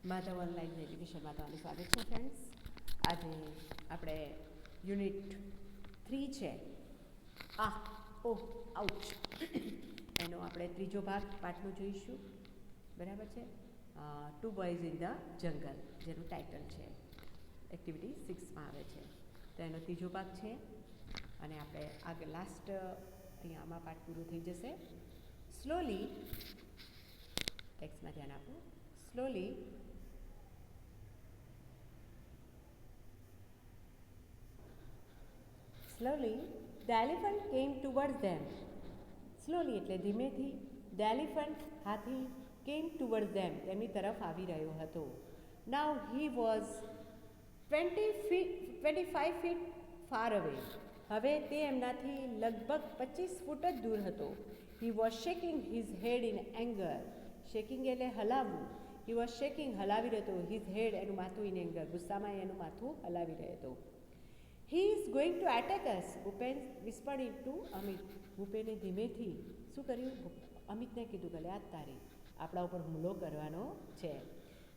Madhav online એજ્યુકેશનમાં તમારું સ્વાગત છે ફ્રેન્ડ્સ. આજે આપણે યુનિટ 3 છે આઉચ એનો આપણે ત્રીજો ભાગ પાઠનો જોઈશું. બરાબર છે. 2 બોયઝ ઇન ધ જંગલ જેનું ટાઇટલ છે, એક્ટિવિટી 6માં આવે છે. તો એનો ત્રીજો ભાગ છે અને આપણે આગળ લાસ્ટ અહીંયા આમાં પાઠ પૂરો થઈ જશે. સ્લોલી ટેક્સ્ટમાં ધ્યાન આપો. Slowly, the elephant came towards them. Slowly એટલે ધીમેથી. The elephant Hathi came towards them તેમની તરફ આવી રહ્યો હતો. Now he was 25 feet far away. હવે તે એમનાથી લગભગ 25 ફૂટ જ દૂર હતો. He was shaking his head in anger. Shaking એટલે હલાવવું. He was shaking હલાવી રહ્યો હતો. His head એનું માથું in anger ગુસ્સામાં એનું માથું હલાવી રહ્યો હતો. He is going to attack us. Bhupen whispered into Amit. ભૂપેને ધીમેથી શું કર્યું? અમિતને કીધું કે લે આ તારી આપણા ઉપર હુમલો કરવાનો છે.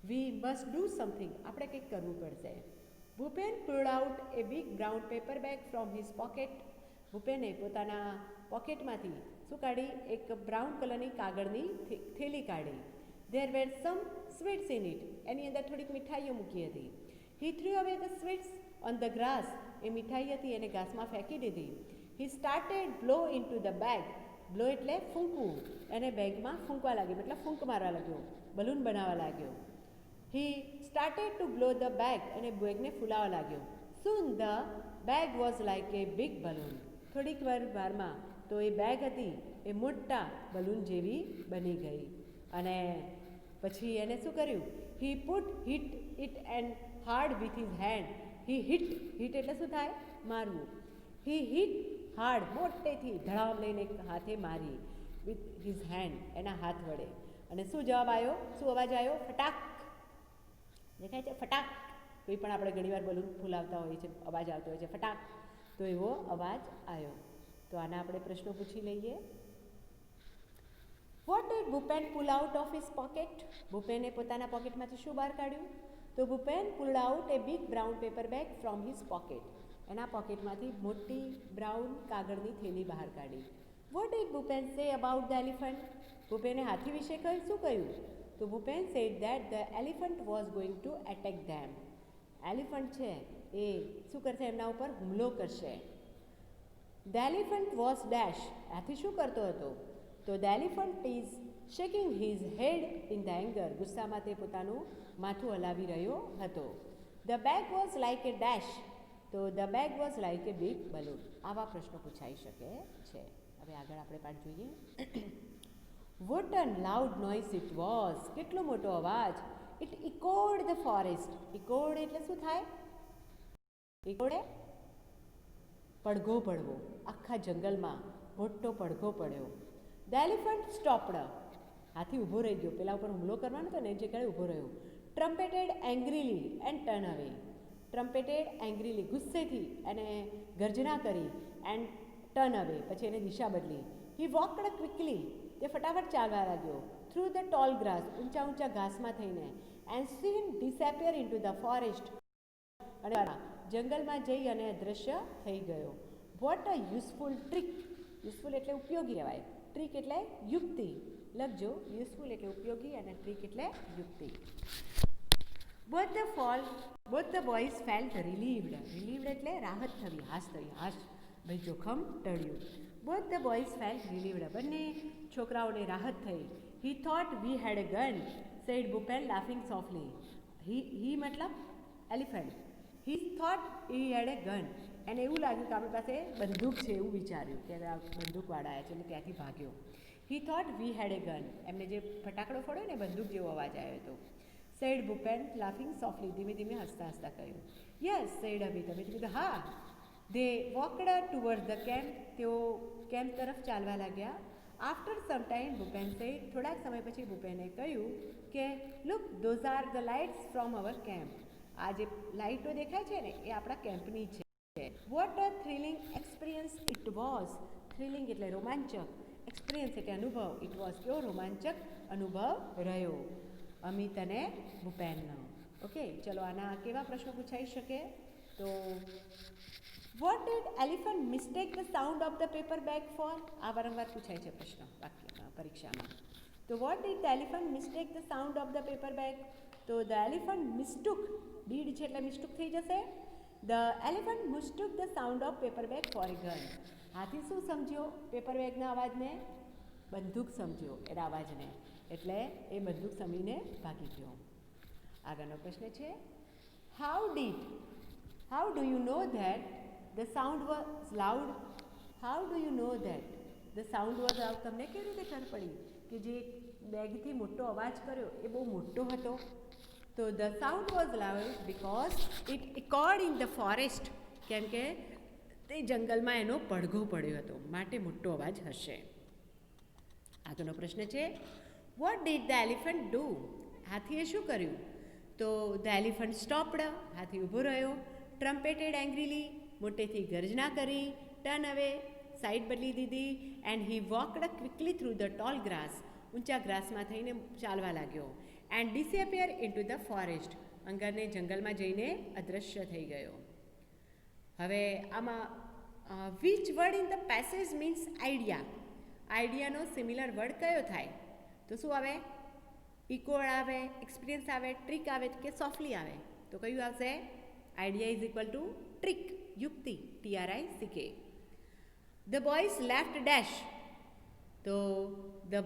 We must do something. આપણે કંઈક કરવું પડશે. Bhupen pulled out a big brown paper bag from his pocket. ભૂપેને પોતાના પોકેટમાંથી શું કાઢી? એક બ્રાઉન કલરની કાગળની થેલી કાઢી. There were some sweets in it. એની અંદર થોડીક મીઠાઈઓ મૂકી હતી. He threw away the sweets on the grass. એ મીઠાઈ હતી એને ઘાસમાં ફેંકી દીધી. He started blow into the bag. Blow એટલે ફૂંકવું. એને બેગમાં ફૂંકવા લાગ્યો, મતલબ ફૂંક મારવા લાગ્યો, બલૂન બનાવવા લાગ્યો. He started to blow the bag. અને બેગને ફૂલાવવા લાગ્યો. Soon the bag was like a big balloon. થોડીક વારમાં તો એ બેગ હતી એ મોટા બલૂન જેવી બની ગઈ. અને પછી એને શું કર્યું? hit it and hard with his hand. hit એટલે શું થાય? મારવું. he hit hard મોટેથી ધડામ લઈને હાથે મારી with his hand એના હાથ વડે. અને શું જવાબ આવ્યો? શું અવાજ આવ્યો? ફટાક. દેખાય છે? ફટાક. કોઈ પણ આપણે ઘણીવાર બલૂન ફૂલાવતા હોઈએ છીએ, અવાજ આવતો હોય છે ફટાક, તો એવો અવાજ આવ્યો. તો આના આપણે પ્રશ્નો પૂછી લઈએ. What did Bhupen pull out of his pocket? ભૂપેને પોતાના પોકેટમાંથી શું બહાર કાઢ્યું? તો Bhupen pulled out a big brown paper bag from his pocket. એના પોકેટમાંથી મોટી બ્રાઉન કાગળની થેલી બહાર કાઢી. What did Bhupen say about the elephant? ભૂપેને હાથી વિશે શું કહ્યું? તો Bhupen said that the elephant was going to attack them. Elephant છે એ શું કરશે? એમના ઉપર હુમલો કરશે. The elephant was dash. હાથી શું કરતો હતો? તો the elephant is shaking his head in the anger. ગુસ્સામાં તે પોતાનું માથું હલાવી રહ્યો હતો. The bag was like a dash. તો the bag was like a big balloon. આવા પ્રશ્નો પૂછાઈ શકે છે. હવે આગળ આપણે પાઠ જોઈએ. What a loud noise it was. કેટલો મોટો અવાજ. It echoed the forest. Echoed એટલે શું થાય? echoed પડઘો પડવો. આખા જંગલમાં મોટો પડઘો પડ્યો. The elephant stopped. હાથી ઊભો રહી ગયો. પેલા ઉપર હુમલો કરવાનો હતો ને એ જગ્યાએ ઊભો રહ્યો. Trumpeted angrily and turned away. Trumpeted angrily ગુસ્સેથી અને ગર્જના કરી and turn away પછી એને દિશા બદલી. He walked quickly. તે ફટાફટ ચાલવા લાગ્યો. Through the tall grass. ઊંચા ઊંચા ઘાસમાં થઈને and soon disappear into the forest. અને જંગલમાં જઈ અને અદૃશ્ય થઈ ગયો. What a useful trick. Useful એટલે ઉપયોગી કહેવાય. ટ્રીક એટલે યુક્તિ. લખજો. યુઝફુલ એટલે ઉપયોગી અને ટ્રીક એટલે યુક્તિ. Both the boys felt relieved. Relieved એટલે રાહત થવી, હાશ થવી, હાશ ભાઈ જોખમ ટળ્યું. Both the boys felt relieved. બંને છોકરાઓને રાહત થઈ. He thought we had a gun, said Bhupen laughing softly. He મતલબ elephant. He thought he had a gun. એને એવું લાગ્યું કે આપણી પાસે બંદૂક છે એવું વિચાર્યું કે બંદૂકવાળા આવ્યા છે એટલે ત્યાંથી ભાગ્યો. He thought we had a gun. એમને જે ફટાકડો ફોડ્યો ને બંદૂક જેવો અવાજ આવ્યો હતો. Said Bhupen laughing softly. ધીમે ધીમે હસતા હસતા કહ્યું. Yes, said Amit. અમિત કીધું હા. They walked towards the camp. તેઓ કેમ્પ તરફ ચાલવા લાગ્યા. After some time Bhupen said. થોડાક સમય પછી ભૂપેને કહ્યું કે look, those are the lights from our camp. આ જે લાઇટો દેખાય છે ને એ આપણા કેમ્પની છે. What a thrilling experience it was. Thrilling એટલે રોમાંચક. એક્સપિરિયન્સ એટલે અનુભવ. ઇટ વોઝ કેવો રોમાંચક અનુભવ રહ્યો. અમિત અને ભૂપેનનો. ઓકે, ચલો આના કેવા પ્રશ્નો પૂછાઈ શકે? તો what did elephant mistake the sound of the paper bag for? આ વારંવાર પૂછાય છે પ્રશ્ન વાક્યમાં પરીક્ષામાં. તો what did the elephant mistake the sound of the paper bag? તો ધ એલિફન્ટ મિસ્ટુક, ડીડ છે એટલે મિસ્ટુક થઈ જશે. The elephant mistook the sound of paper bag for a gun. હાથી શું સમજ્યો? પેપર બેગના અવાજને બંદૂક સમજ્યો એના અવાજને, એટલે એ બંદૂક સમજીને ભાગી ગયો. આગળનો પ્રશ્ન છે how do you know that the sound was loud? How do you know that the sound was loud? તમને કેવી રીતે ખબર પડી કે જે બેગથી મોટો અવાજ કર્યો એ બહુ મોટો હતો? તો the sound was loud because it ઇકોર્ડ ઇન ધ ફોરેસ્ટ. કેમ કે તે જંગલમાં એનો પડઘો પડ્યો હતો, માટે મોટો અવાજ હશે. આગળનો પ્રશ્ન છે what did the elephant do? હાથીએ શું કર્યું? તો ધ એલિફન્ટ સ્ટોપ્ડ, હાથી ઊભો રહ્યો. ટ્રમ્પેટેડ એંગ્રીલી, મોટેથી ગર્જના કરી. ટર્ન અવે, સાઈડ બદલી દીધી. And he walked quickly through the tall grass, ઊંચા ગ્રાસમાં થઈને ચાલવા લાગ્યો. And disappear into the forest, અંગરને જંગલમાં જઈને અદૃશ્ય થઈ ગયો. હવે આમાં which word in the passage means idea? આઈડિયાનો સિમિલર વર્ડ કયો થાય? તો શું આવે? ઇકોડ આવે, એક્સપિરિયન્સ આવે, ટ્રીક આવે કે સોફ્ટલી આવે? તો કયું આવશે? Idea is equal to trick, યુક્તિ, TRICK. The boys left dash. તો ધ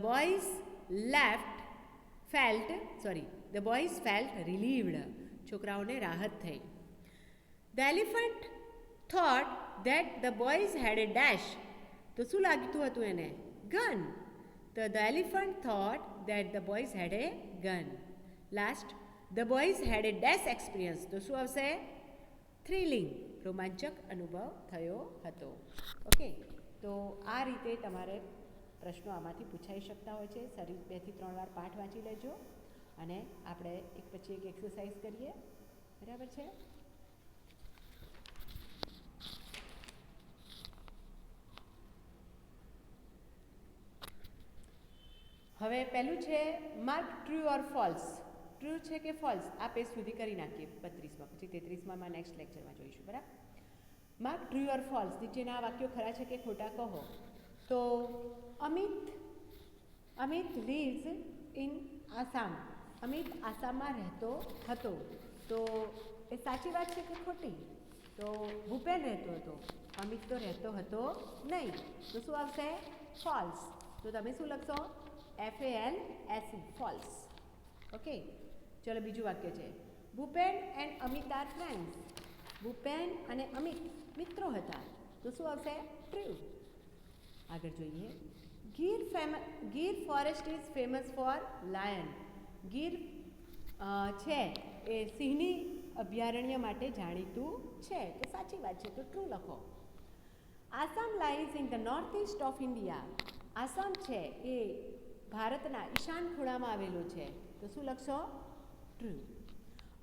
બોયઝ ફેલ્ટ રિલીવ્ડ, છોકરાઓને રાહત થઈ. The elephant thought that the boys had a dash. તો શું લાગતું હતું એને? ગન. તો the elephant thought that the boys had a gun. Last, the boys had a dash experience. તો શું આવશે? થ્રિલિંગ, રોમાંચક અનુભવ થયો હતો. ઓકે, તો આ રીતે તમારે પ્રશ્નો આમાંથી પૂછાઈ શકતા હોય છે. સરી 2 થી 3 વાર પાઠ વાંચી લેજો અને આપણે એક પછી એક એક્સરસાઇઝ કરીએ. બરાબર છે? હવે પહેલું છે mark true or false. True છે કે ફોલ્સ, આ પેજ સુધી કરી નાખીએ 32માં, પછી 33માં નેક્સ્ટ લેક્ચરમાં જોઈશું. બરાબર? માર્ક ટ્રુ ઓર ફોલ્સ, નીચેના વાક્યો ખરા છે કે ખોટા કહો. તો અમિત લીવ્સ ઇન આસામ. અમિત આસામમાં રહેતો હતો. તો એ સાચી વાત છે કે ખોટી? તો ભૂપેન રહેતો હતો, અમિત તો રહેતો હતો નહીં. તો શું આવશે? ફોલ્સ. તો તમે શું લખશો? FALSE, false. ઓકે, ચલો બીજું વાક્ય છે Bhupen and Amit are friends. Bhupen અને અમિત મિત્રો હતા. તો શું આવશે? ટ્રુ. આગળ જોઈએ Gir forest is famous for lion. Gir છે એ સિંહની અભયારણ્ય માટે જાણીતું છે. તો સાચી વાત છે, તો ટ્રુ લખો. Assam lies in the north east of India. Assam છે એ ભારતના ઈશાન ખૂણામાં આવેલું છે. તો શું લખશો? True.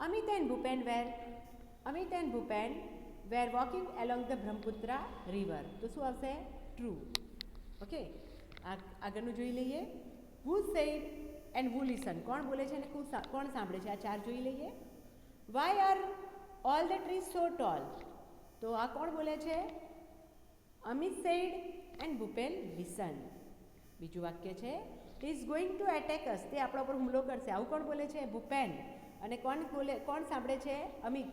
Amit and Bhupen were walking along the Brahmaputra river. તો શું આવશે? ટ્રુ. ઓકે, આગળનું જોઈ લઈએ. Who said and who listen. કોણ બોલે છે અને કોણ સાંભળે છે? આ 4 જોઈ લઈએ. Why are all the trees so tall. તો આ કોણ બોલે છે? Amit said and Bhupen listen. બીજું વાક્ય છે is going to attack us. તે આપણા ઉપર હુમલો કરશે. આવું કોણ બોલે છે? ભૂપેન. અને કોણ સાંભળે છે? અમિત.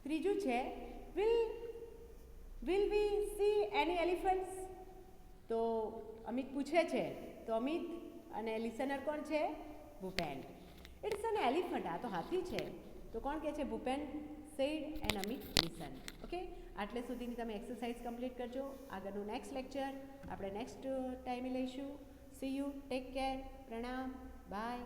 ત્રીજું છે will we C any elephants. તો અમિત પૂછે છે, તો અમિત અને લિસનર કોણ છે? ભૂપેન. It's an elephant. આ તો હાથી છે. તો કોણ કહે છે? Bhupen said and Amit listen. Okay, આટલે સુધીની તમે એક્સરસાઇઝ કમ્પ્લીટ કરજો. આગળનું નેક્સ્ટ લેક્ચર આપણે નેક્સ્ટ ટાઈમે લઈશું. સી યુ, ટેક કેર, પ્રણામ, બાય.